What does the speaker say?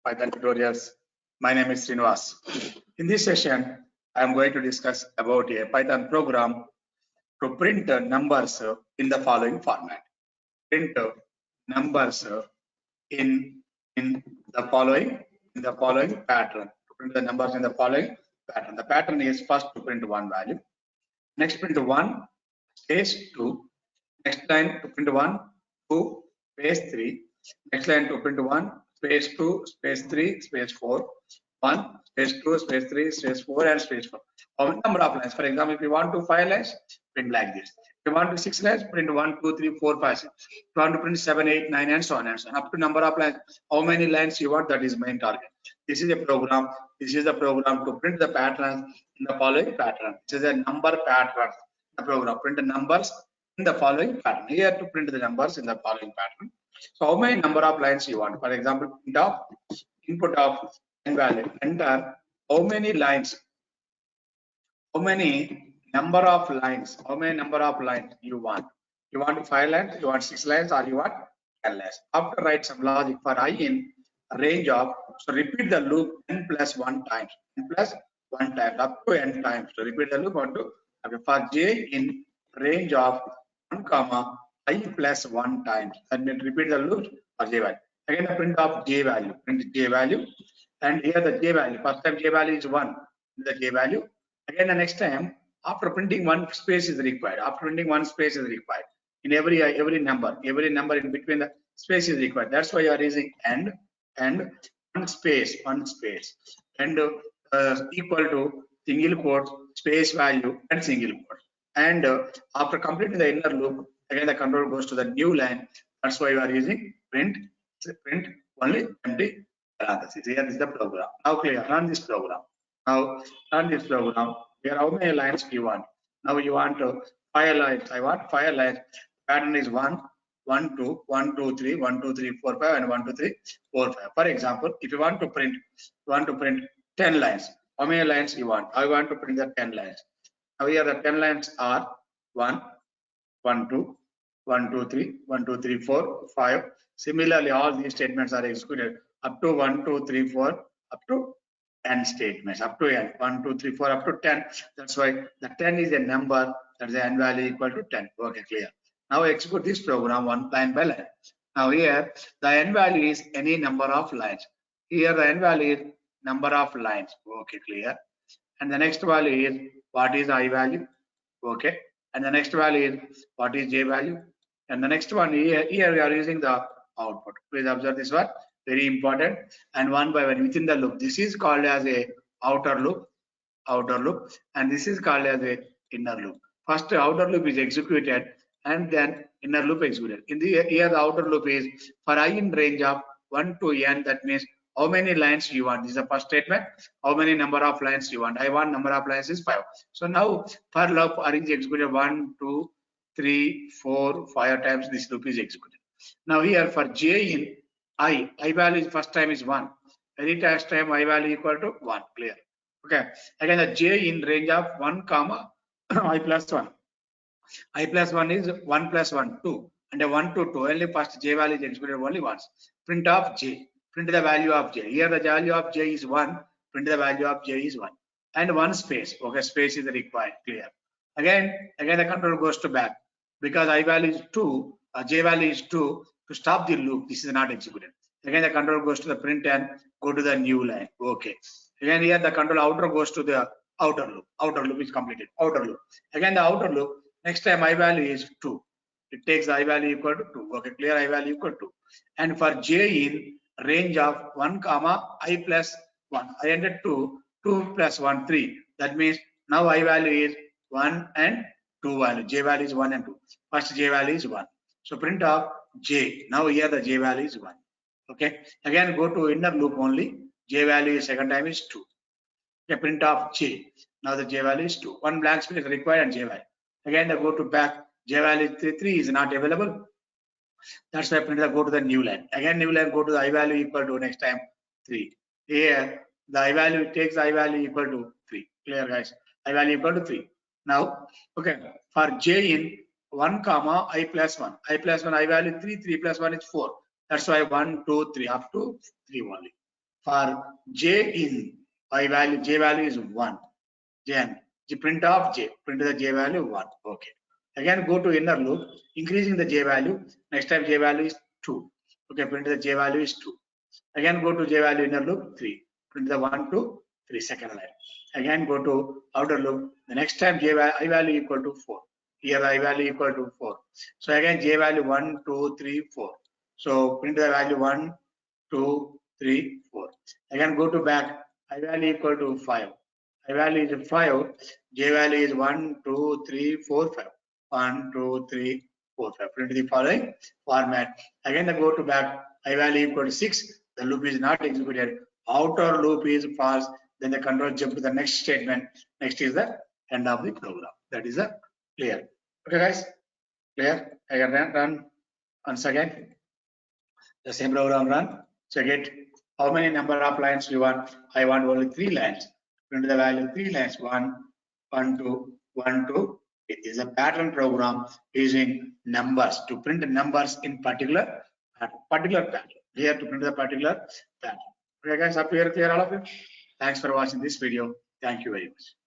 Python tutorials. My name is Srinivas. In this session, I am going to discuss about a Python program to print numbers in the following format. Print numbers in the following pattern. To print the numbers in the following pattern. The pattern is first to print one value, next print one space 2, next line to print 1 2 space 3, next line to print 1 space 2 space 3 space 4, 1 space 2 space 3 space 4 and space 4. How number of lines? For example, if you want to 5 lines, print like this. If you want to 6 lines, print 1 2 3 4 5 6. If you want to print 7 8 9 and so on and so on. Up to number of lines, how many lines you want, that is main target. This is a program. This is the program to print the patterns in the following pattern. This is a number pattern. The program print the numbers in the following pattern. Here to print the numbers in the following pattern. So how many number of lines you want? For example, input of n value. Enter how many lines, how many number of lines, you want. You want 5 lines, you want 6 lines, or you want 10 lines. After write some logic for I in range of, so repeat the loop n plus 1 times, up to n times. So repeat the loop for j in range of 1 comma I plus 1 times, and then repeat the loop for j value. Again the print of j value, and here the j value, first time j value is 1, the j value. Again the next time, after printing one space is required, in every number in between the space is required. That's why you are using and one space and equal to single quote space value and single quote. And after completing the inner loop, again the control goes to the new line. That's why you are using print only empty parentheses. Here is the program. Now clear. Run this program. Here how many lines you want? Now you want 5 lines. I want 5 lines. Pattern is 1 1 2 1 2 3 1 2 3 4 5 and 1 2 3 4 5. For example, if you want to print 10 lines, how many lines you want? I want to print the 10 lines. Now here the 10 lines are 1 1 2 1 2 3 1 2 3 4 5. Similarly, all these statements are executed up to 1 2 3 4 up to n statements, up to n 1 2 3 4 up to 10. That's why the 10 is a number, that's the n value equal to 10. Okay, clear. Now execute this program one line by line. Now here the n value is any number of lines. Here the n value is number of lines. Okay, clear. And the next value is what is I value. Okay, and the next value is what is j value. And the next one here we are using the output. Please observe this one, very important. And one by one within the loop, this is called as a outer loop, and this is called as a inner loop. First outer loop is executed and then inner loop executed. In the here the outer loop is for I in range of 1 to n. That means how many lines you want. This is the first statement. How many number of lines you want? I want number of lines is 5. So now for loop arrange executed 1 2 3 4 5 times. This loop is executed. Now here for j in I value first time is 1. Very last time I value equal to 1. Clear. Okay. Again the j in range of 1 comma I plus 1. I plus 1 is 1 plus 1 2, and a 1 to 2 only first j value is executed only once. Print of j, print the value of j. Here the value of j is 1, print the value of j is 1 and one space. Okay, space is required. Clear. Again the control goes to back because I value is 2, j value is 2. To stop the loop, this is not executed. Again the control goes to the print and go to the new line. Okay. Again here the control outer goes to the outer loop. Outer loop is completed. Outer loop. Again the outer loop. Next time I value is 2. It takes I value equal to 2. Okay, clear. I value equal to 2. And for j in range of 1 comma I plus 1. I entered 2 plus 1 3. That means now I value is 1 and 2 value. J value is 1 and 2. First j value is 1. So print of j. Now here the j value is 1. Okay. Again go to inner loop only. J value is second time is 2. Okay, print of j. Now the j value is 2. One blank space required and j value. Again the go to back, j value 3 is not available. That's why print the go to the new line. Again new line, go to the I value equal to next time 3. Here the I value takes I value equal to 3. Clear guys? I value equal to 3. Now okay, for j in 1 comma I plus 1. I plus 1 I value 3. 3 plus 1 is 4. That's why 1 2 3 up to 3 only. For j in I value, j value is 1. Then the print of j, print the j value 1. Okay. Again, go to inner loop, increasing the j value. Next time j value is 2. Okay, print the j value is 2. Again, go to j value inner loop 3. Print the 1, 2, 3, second line. Again, go to outer loop. The next time I value equal to 4. Here I value equal to 4. So again j value 1, 2, 3, 4. So print the value 1, 2, 3, 4. Again go to back. I value equal to 5. I value is 5. J value is 1, 2, 3, 4, 5. 1, 2, 3, 4, 5. Print the following format. Again go to back. I value equal to 6. The loop is not executed. Outer loop is false. Then the control jump to the next statement. Next is the end of the program. That is a clear. Okay, guys. Clear? I can run once again. The same program run. Check it. How many number of lines you want? I want only 3 lines. Print the value 3 lines. 1, 1, 2, 1, 2. It is a pattern program using numbers to print numbers in particular pattern. Here to print the particular pattern. Okay, guys. Up here, clear all of you. Thanks for watching this video. Thank you very much.